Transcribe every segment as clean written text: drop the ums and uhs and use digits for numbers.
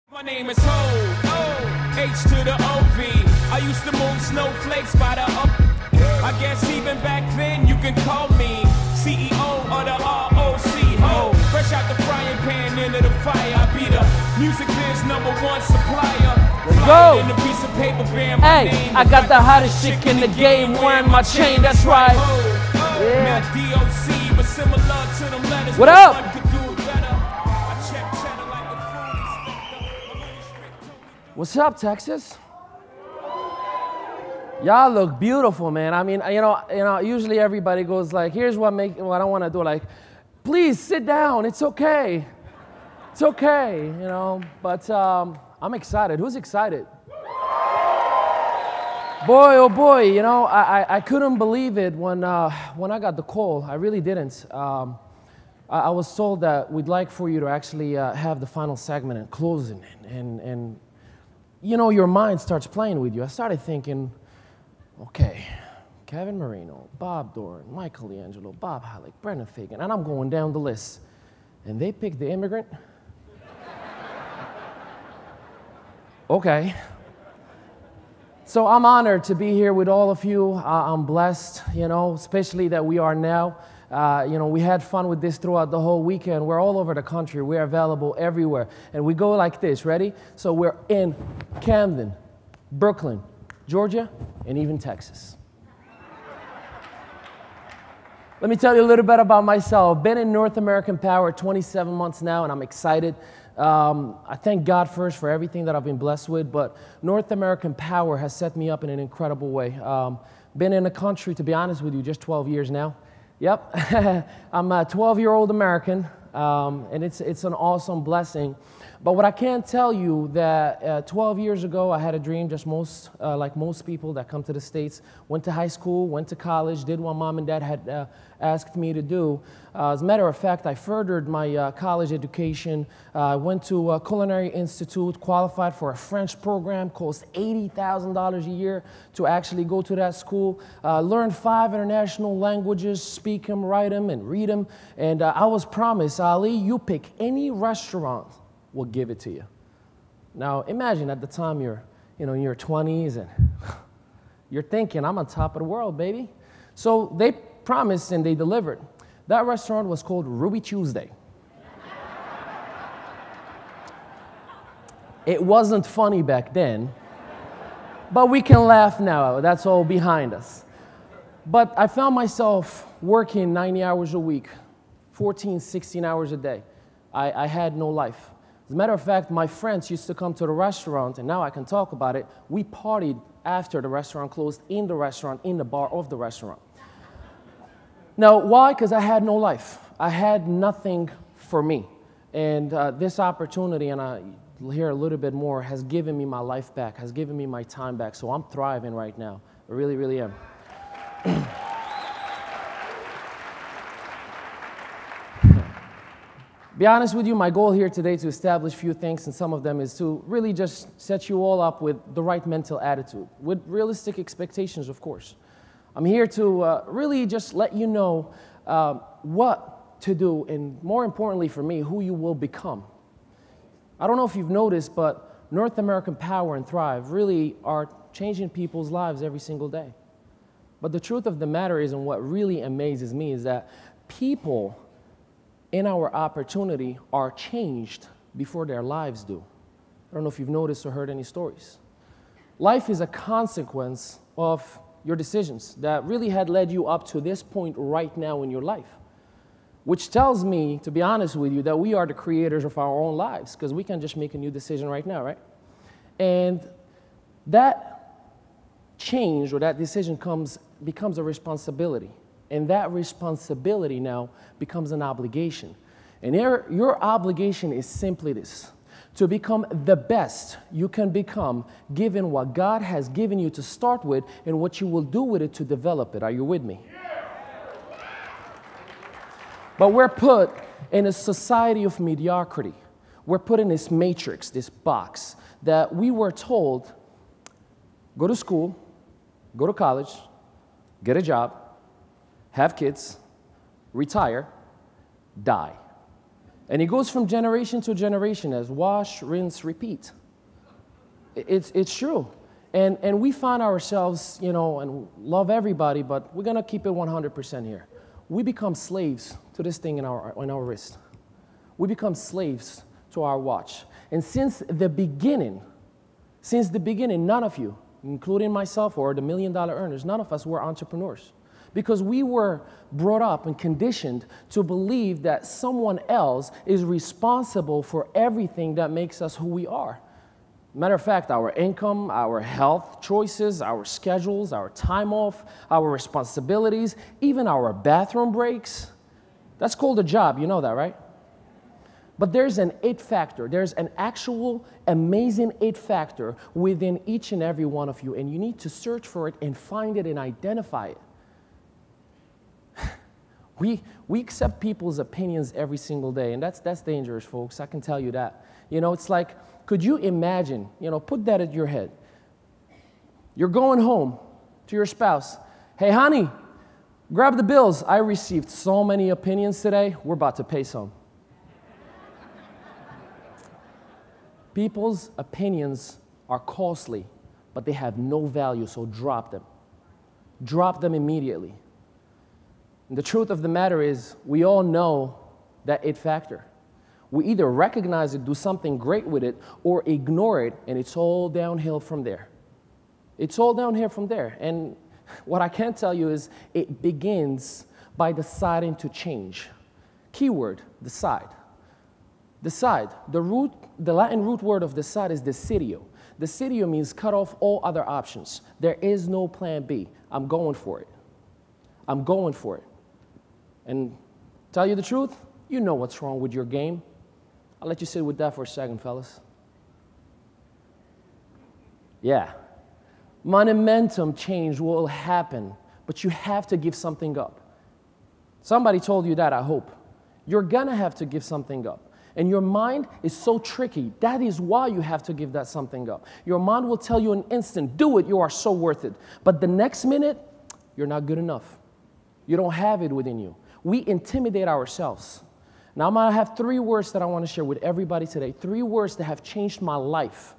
My name is Ho, H to the O-V. I used to move snowflakes by the up. I guess even back then you can call me CEO of the ROC. Ho, fresh out the frying pan into the fire. I be the music biz #1 supplier. Let's go. In a piece of paper bearing my Hey, name. I got the hottest chick in the game wearing my chain, that's right. Yeah. Not DOC, but similar to them letters. What up? What's up, Texas? Y'all look beautiful, man. I mean, you know. Usually everybody goes like, "Here's what I want to do." Like, please sit down. It's okay. It's okay, you know. But I'm excited. Who's excited? Boy, oh boy. You know, I couldn't believe it when I got the call. I really didn't. I was told that we'd like for you to actually have the final segment and closing it, and you know, your mind starts playing with you. I started thinking, okay, Kevin Marino, Bob Doran, Michael D'Angelo, Bob Halleck, Brendan Fagan, and I'm going down the list. And they picked The Immigrant? Okay. So I'm honored to be here with all of you. I'm blessed, you know, especially that we are now. You know, we had fun with this throughout the whole weekend. We're all over the country. We're available everywhere. And we go like this, ready? So we're in Camden, Brooklyn, Georgia, and even Texas. Let me tell you a little bit about myself. I've been in North American Power 27 months now, and I'm excited. I thank God first for everything that I've been blessed with, but North American Power has set me up in an incredible way. Been in the country, to be honest with you, just 12 years now. Yep, I'm a 12-year-old American, and it's an awesome blessing. But what I can tell you that 12 years ago, I had a dream, just like most people that come to the States. Went to high school, went to college, did what mom and dad had asked me to do. As a matter of fact, I furthered my college education. I went to a culinary institute, qualified for a French program, cost $80,000 a year to actually go to that school. Learned 5 international languages, speak them, write them, and read them. And I was promised, Ali, you pick any restaurant, we'll give it to you. Now, imagine at the time you're in your 20s and you're thinking, I'm on top of the world, baby. So they promised and they delivered. That restaurant was called Ruby Tuesday. It wasn't funny back then, but we can laugh now. That's all behind us. But I found myself working 90 hours a week, 14, 16 hours a day. I had no life. As a matter of fact, my friends used to come to the restaurant, and now I can talk about it. We partied after the restaurant closed, in the restaurant, in the bar of the restaurant. Now, why? Because I had no life. I had nothing for me. And this opportunity, and I'll hear a little bit more, has given me my life back, has given me my time back. So I'm thriving right now. I really, really am. Be honest with you, my goal here today is to establish a few things, and some of them is to really just set you all up with the right mental attitude, with realistic expectations, of course. I'm here to really just let you know what to do, and more importantly for me, who you will become. I don't know if you've noticed, but North American Power and Thrive really are changing people's lives every single day. But the truth of the matter is, and what really amazes me, is that people in our opportunity are changed before their lives do. I don't know if you've noticed or heard any stories. Life is a consequence of your decisions that really had led you up to this point right now in your life, which tells me, to be honest with you, that we are the creators of our own lives, because we can just make a new decision right now, right? And that change or that decision becomes a responsibility. And that responsibility now becomes an obligation. And your obligation is simply this: to become the best you can become, given what God has given you to start with and what you will do with it to develop it. Are you with me? But we're put in a society of mediocrity. We're put in this matrix, this box, that we were told, go to school, go to college, get a job, have kids, retire, die. And it goes from generation to generation as wash, rinse, repeat. It's true. And we find ourselves, you know, and love everybody, but we're going to keep it 100% here. We become slaves to this thing in our wrist. We become slaves to our watch. And since the beginning, none of you, including myself or the $1 million earners, none of us were entrepreneurs. Because we were brought up and conditioned to believe that someone else is responsible for everything that makes us who we are. Matter of fact, our income, our health choices, our schedules, our time off, our responsibilities, even our bathroom breaks, that's called a job. You know that, right? But there's an it factor. There's an actual amazing it factor within each and every one of you, and you need to search for it and find it and identify it. We accept people's opinions every single day, and that's dangerous, folks. I can tell you that. You know, it's like, could you imagine, you know, put that in your head. You're going home to your spouse. Hey, honey, grab the bills. I received so many opinions today. We're about to pay some. People's opinions are costly, but they have no value, so drop them. Drop them immediately. And the truth of the matter is, we all know that it factor. We either recognize it, do something great with it, or ignore it, and it's all downhill from there. It's all downhill from there. And what I can tell you is it begins by deciding to change. Keyword, decide. Decide. The Latin root word of decide is decideo. Decideo means cut off all other options. There is no plan B. I'm going for it. I'm going for it. And tell you the truth, you know what's wrong with your game. I'll let you sit with that for a second, fellas. Yeah. Monumentum change will happen, but you have to give something up. Somebody told you that, I hope. You're gonna have to give something up. And your mind is so tricky. That is why you have to give that something up. Your mind will tell you in an instant, do it, you are so worth it. But the next minute, you're not good enough. You don't have it within you. We intimidate ourselves. Now I'm gonna have 3 words that I wanna share with everybody today. 3 words that have changed my life.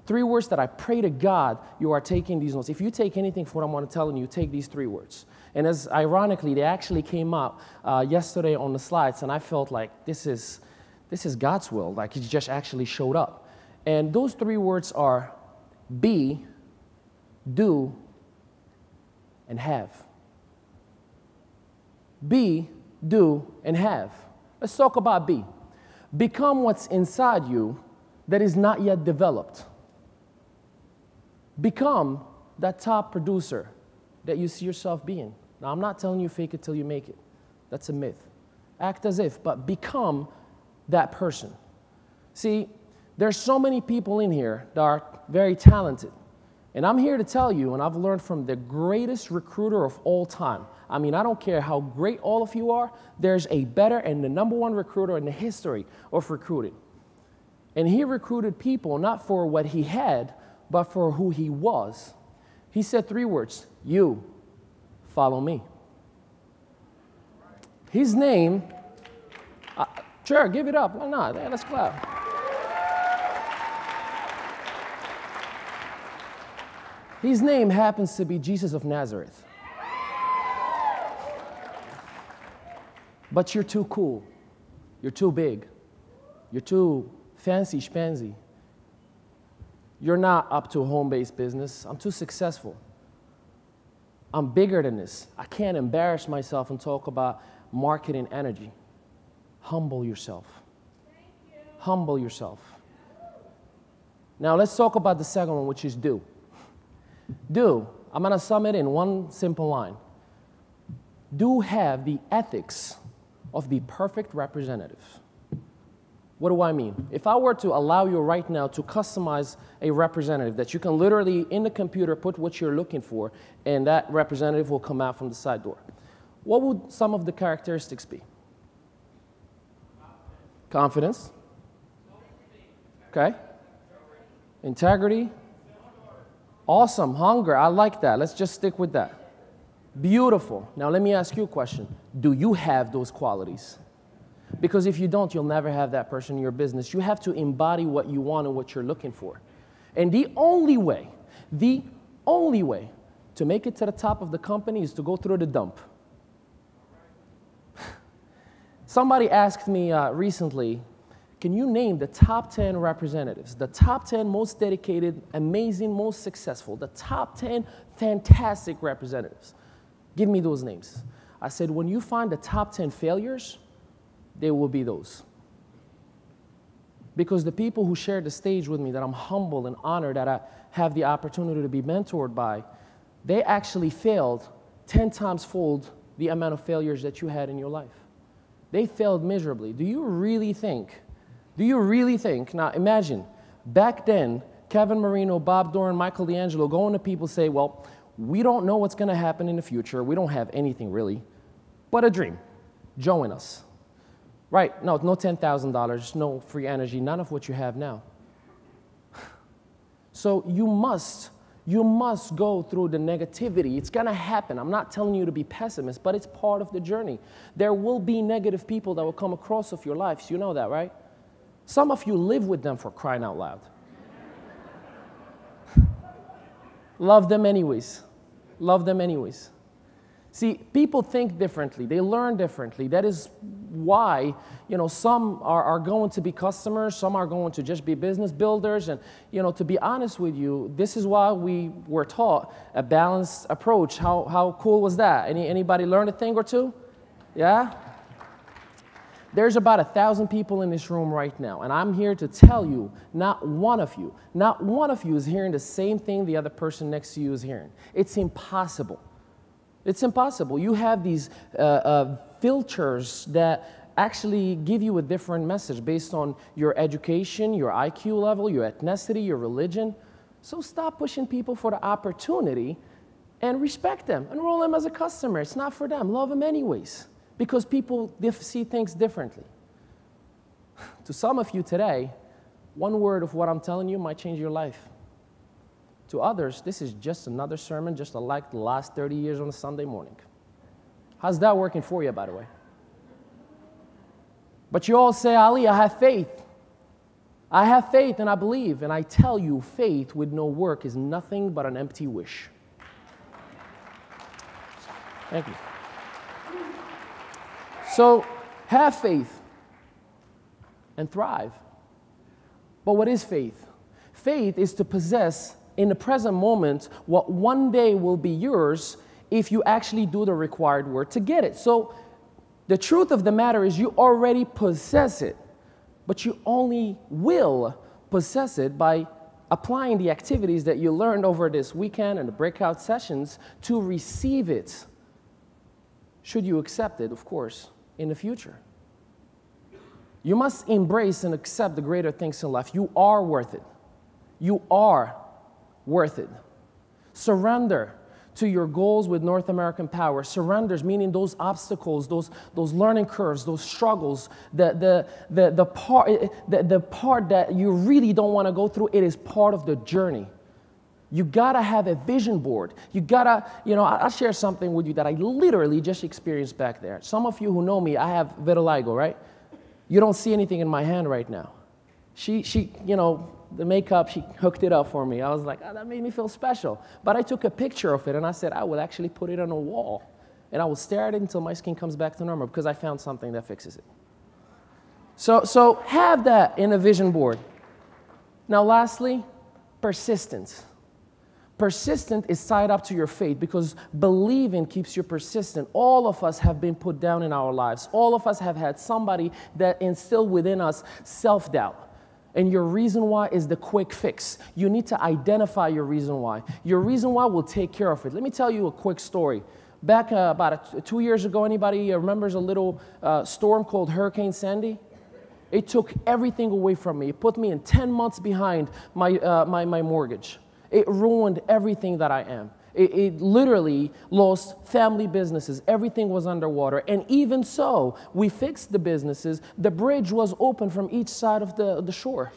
3 words that I pray to God you are taking these notes. If you take anything from what I'm gonna tell you, take these 3 words. And as ironically, they actually came out yesterday on the slides, and I felt like this is God's will, like He just actually showed up. And those 3 words are be, do, and have. Be, do, and have. Let's talk about be. Become what's inside you that is not yet developed. Become that top producer that you see yourself being. Now, I'm not telling you fake it till you make it. That's a myth. Act as if, but become that person. See, there's so many people in here that are very talented. And I'm here to tell you, and I've learned from the greatest recruiter of all time. I mean, I don't care how great all of you are, there's a better and the #1 recruiter in the history of recruiting. And he recruited people not for what he had, but for who he was. He said 3 words, you, follow me. His name, sure, give it up, why not? Yeah, let's clap. His name happens to be Jesus of Nazareth. But you're too cool. You're too big. You're too fancy schmancy. You're not up to a home-based business. I'm too successful. I'm bigger than this. I can't embarrass myself and talk about marketing energy. Humble yourself. Humble yourself. Now let's talk about the second one, which is do. Do, I'm going to sum it in one simple line. Do have the ethics of the perfect representative. What do I mean? If I were to allow you right now to customize a representative that you can literally in the computer put what you're looking for, and that representative will come out from the side door, what would some of the characteristics be? Confidence. Okay. Integrity. Awesome. Hunger. I like that. Let's just stick with that. Beautiful. Now let me ask you a question. Do you have those qualities? Because if you don't, you'll never have that person in your business. You have to embody what you want and what you're looking for. And the only way to make it to the top of the company is to go through the dump. Somebody asked me recently, can you name the top 10 representatives, the top 10 most dedicated, amazing, most successful, the top 10 fantastic representatives? Give me those names. I said, when you find the top 10 failures, they will be those. Because the people who shared the stage with me, that I'm humbled and honored that I have the opportunity to be mentored by, they actually failed 10 times fold the amount of failures that you had in your life. They failed miserably. Do you really think, now imagine, back then, Kevin Marino, Bob Doran, Michael D'Angelo going to people say, well, we don't know what's going to happen in the future. We don't have anything really, but a dream. Join us. Right, no $10,000, no free energy, none of what you have now. So you must go through the negativity. It's going to happen. I'm not telling you to be pessimist, but it's part of the journey. There will be negative people that will come across of your lives. You know that, right? Some of you live with them, for crying out loud. Love them anyways. Love them anyways. See, people think differently. They learn differently. That is why, some are going to be customers, some are going to just be business builders. And, to be honest with you, this is why we were taught a balanced approach. How cool was that? Anybody learn a thing or two? Yeah? There's about 1,000 people in this room right now, and I'm here to tell you, not one of you is hearing the same thing the other person next to you is hearing. It's impossible. It's impossible. You have these filters that actually give you a different message based on your education, your IQ level, your ethnicity, your religion. So stop pushing people for the opportunity and respect them. Enroll them as a customer. It's not for them. Love them anyways. Because people see things differently. To some of you today, one word of what I'm telling you might change your life. To others, this is just another sermon, just like the last 30 years on a Sunday morning. How's that working for you, by the way? But you all say, Ali, I have faith. I have faith and I believe. And I tell you, faith with no work is nothing but an empty wish. Thank you. So, have faith and thrive. But what is faith? Faith is to possess in the present moment what one day will be yours if you actually do the required work to get it. So, the truth of the matter is you already possess it, but you only will possess it by applying the activities that you learned over this weekend and the breakout sessions to receive it. Should you accept it, of course, in the future. You must embrace and accept the greater things in life. You are worth it. You are worth it. Surrender to your goals with North American Power. Surrenders, meaning those obstacles, those learning curves, those struggles, the part that you really don't want to go through, it is part of the journey. You gotta have a vision board. You gotta, I'll share something with you that I literally just experienced back there. Some of you who know me, I have vitiligo, right? You don't see anything in my hand right now. She the makeup, she hooked it up for me. I was like, that made me feel special. But I took a picture of it and I said, I will actually put it on a wall. And I will stare at it until my skin comes back to normal because I found something that fixes it. So have that in a vision board. Now lastly, persistence. Persistent is tied up to your faith because believing keeps you persistent. All of us have been put down in our lives. All of us have had somebody that instilled within us self-doubt. And your reason why is the quick fix. You need to identify your reason why. Your reason why will take care of it. Let me tell you a quick story. Back about 2 years ago, anybody remembers a little storm called Hurricane Sandy? It took everything away from me. It put me in 10 months behind my mortgage. It ruined everything that I am. It literally lost family businesses. Everything was underwater. And even so, we fixed the businesses. The bridge was open from each side of the shore.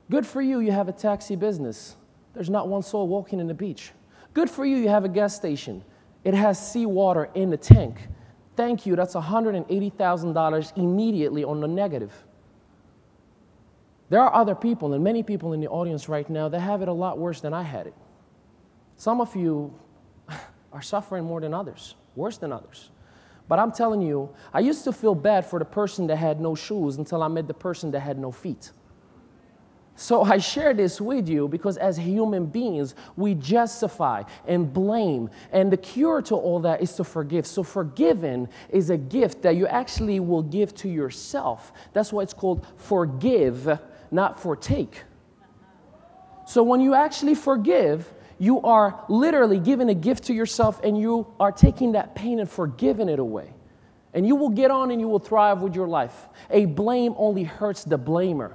Good for you, you have a taxi business. There's not one soul walking in the beach. Good for you, you have a gas station. It has seawater in the tank. Thank you, that's $180,000 immediately on the negative. There are other people, and many people in the audience right now, that have it a lot worse than I had it. Some of you are suffering more than others, worse than others. But I'm telling you, I used to feel bad for the person that had no shoes until I met the person that had no feet. So I share this with you because as human beings, we justify and blame. And the cure to all that is to forgive. So forgiving is a gift that you actually will give to yourself. That's why it's called forgive, not forsake. So when you actually forgive, you are literally giving a gift to yourself, and you are taking that pain and forgiving it away. And you will get on and you will thrive with your life. A blame only hurts the blamer.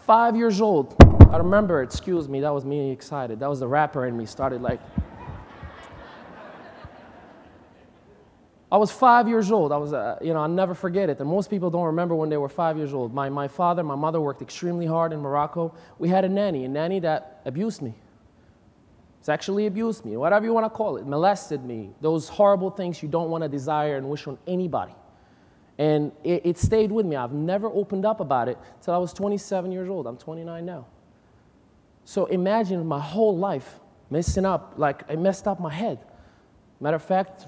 5 years old, I remember, excuse me, that was me excited. That was the rapper in me, started like. I was 5 years old. I was, I'll never forget it. And most people don't remember when they were 5 years old. My mother worked extremely hard in Morocco. We had a nanny that abused me. Sexually abused me, whatever you want to call it, molested me. Those horrible things you don't want to desire and wish on anybody. And it stayed with me. I've never opened up about it till I was 27 years old. I'm 29 now. So imagine my whole life messing up, like I messed up my head. Matter of fact,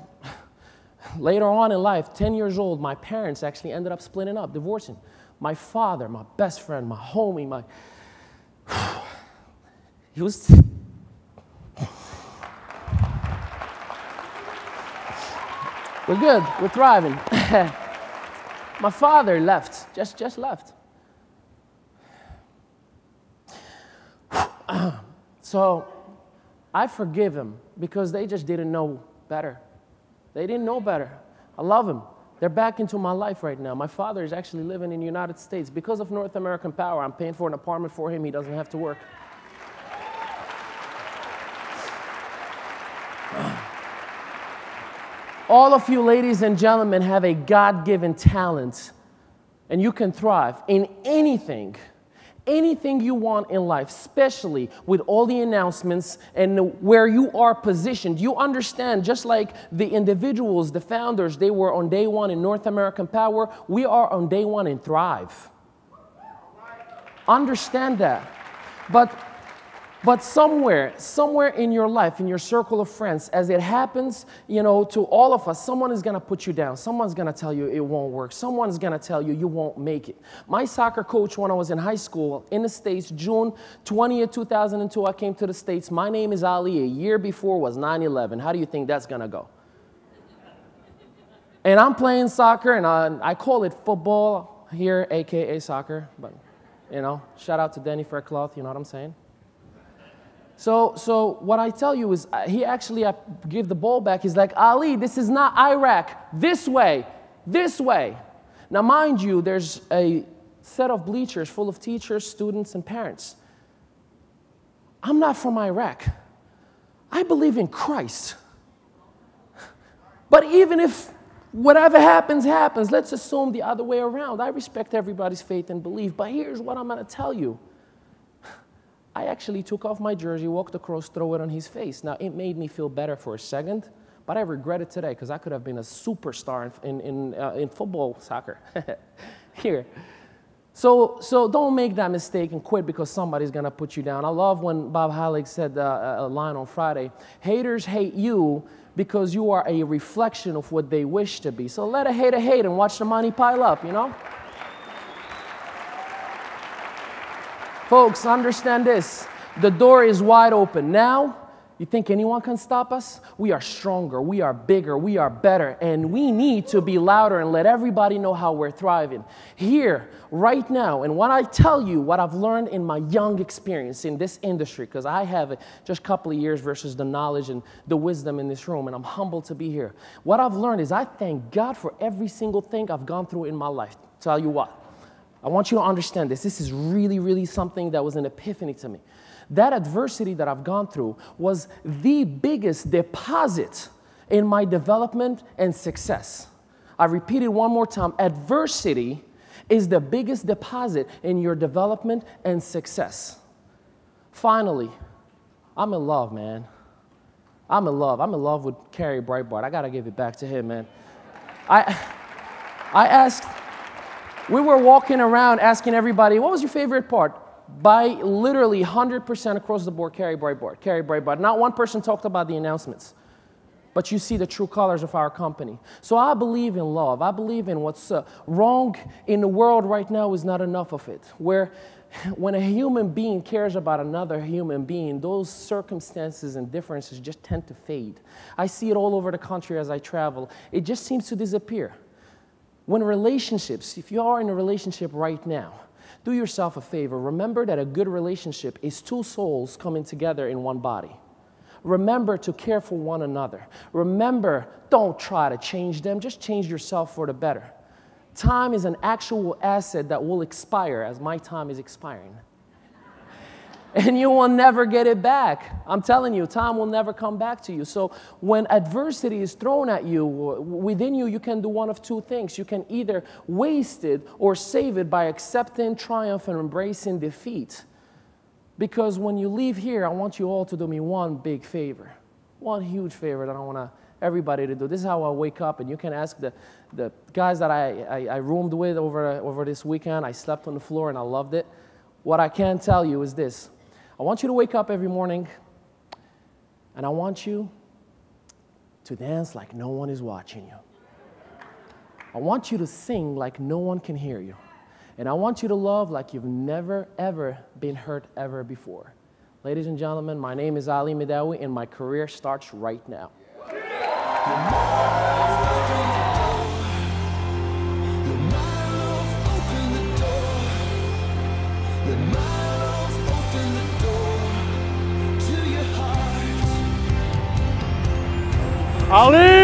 later on in life, 10 years old, my parents actually ended up splitting up, divorcing. My father, my best friend, my homie, he was... We're good, we're thriving. My father left, just left. So I forgive him because they just didn't know better. They didn't know better. I love him. They're back into my life right now. My father is actually living in the United States. Because of North American Power, I'm paying for an apartment for him. He doesn't have to work. All of you ladies and gentlemen have a God-given talent, and you can thrive in anything you want in life, especially with all the announcements and where you are positioned. You understand, just like the individuals, the founders, they were on day one in North American Power, we are on day one in Thrive. Understand that. But somewhere in your life, in your circle of friends, as it happens, to all of us, someone is going to put you down. Someone's going to tell you it won't work. Someone's going to tell you you won't make it. My soccer coach, when I was in high school in the States, June 20th, 2002, I came to the States. My name is Ali. A year before was 9/11. How do you think that's going to go? And I'm playing soccer, and I call it football here, a.k.a. soccer. But, shout out to Danny Faircloth, you know what I'm saying? So what I tell you is, he actually give the ball back. He's like, Ali, this is not Iraq. This way. Now, mind you, there's a set of bleachers full of teachers, students, and parents. I'm not from Iraq. I believe in Christ. But even if whatever happens, happens, let's assume the other way around. I respect everybody's faith and belief, but here's what I'm going to tell you. I actually took off my jersey, walked across, threw it on his face. Now, it made me feel better for a second, but I regret it today because I could have been a superstar in football, soccer. Here. So don't make that mistake and quit because somebody's going to put you down. I love when Bob Halleck said a line on Friday, haters hate you because you are a reflection of what they wish to be. So let a hater hate and watch the money pile up, Folks, understand this. The door is wide open. Now, you think anyone can stop us? We are stronger, we are bigger, we are better, and we need to be louder and let everybody know how we're thriving. Here, right now, and when I tell you what I've learned in my young experience in this industry, because I have just a couple of years versus the knowledge and the wisdom in this room, and I'm humbled to be here. What I've learned is I thank God for every single thing I've gone through in my life. Tell you what. I want you to understand this. This is really, really something that was an epiphany to me. That adversity that I've gone through was the biggest deposit in my development and success. I repeat it one more time. Adversity is the biggest deposit in your development and success. Finally, I'm in love, man. I'm in love. I'm in love with Carrie Breitbart. I got to give it back to him, man. I asked, we were walking around asking everybody, what was your favorite part? By literally 100% across the board, Carrie Breitbart, Carrie Breitbart. Not one person talked about the announcements. But you see the true colors of our company. So I believe in love. I believe in what's wrong in the world right now is not enough of it. Where when a human being cares about another human being, those circumstances and differences just tend to fade. I see it all over the country as I travel. It just seems to disappear. When relationships, if you are in a relationship right now, do yourself a favor. Remember that a good relationship is two souls coming together in one body. Remember to care for one another. Remember, don't try to change them. Just change yourself for the better. Time is an actual asset that will expire as my time is expiring. And you will never get it back. I'm telling you, time will never come back to you. So when adversity is thrown at you, within you, you can do one of two things. You can either waste it or save it by accepting triumph and embracing defeat. Because when you leave here, I want you all to do me one big favor. One huge favor that I want everybody to do. This is how I wake up, and you can ask the guys that I roomed with over this weekend. I slept on the floor, and I loved it. What I can tell you is this. I want you to wake up every morning, and I want you to dance like no one is watching you. I want you to sing like no one can hear you. And I want you to love like you've never, ever been hurt ever before. Ladies and gentlemen, my name is Ali Mehdaoui, and my career starts right now. Ali!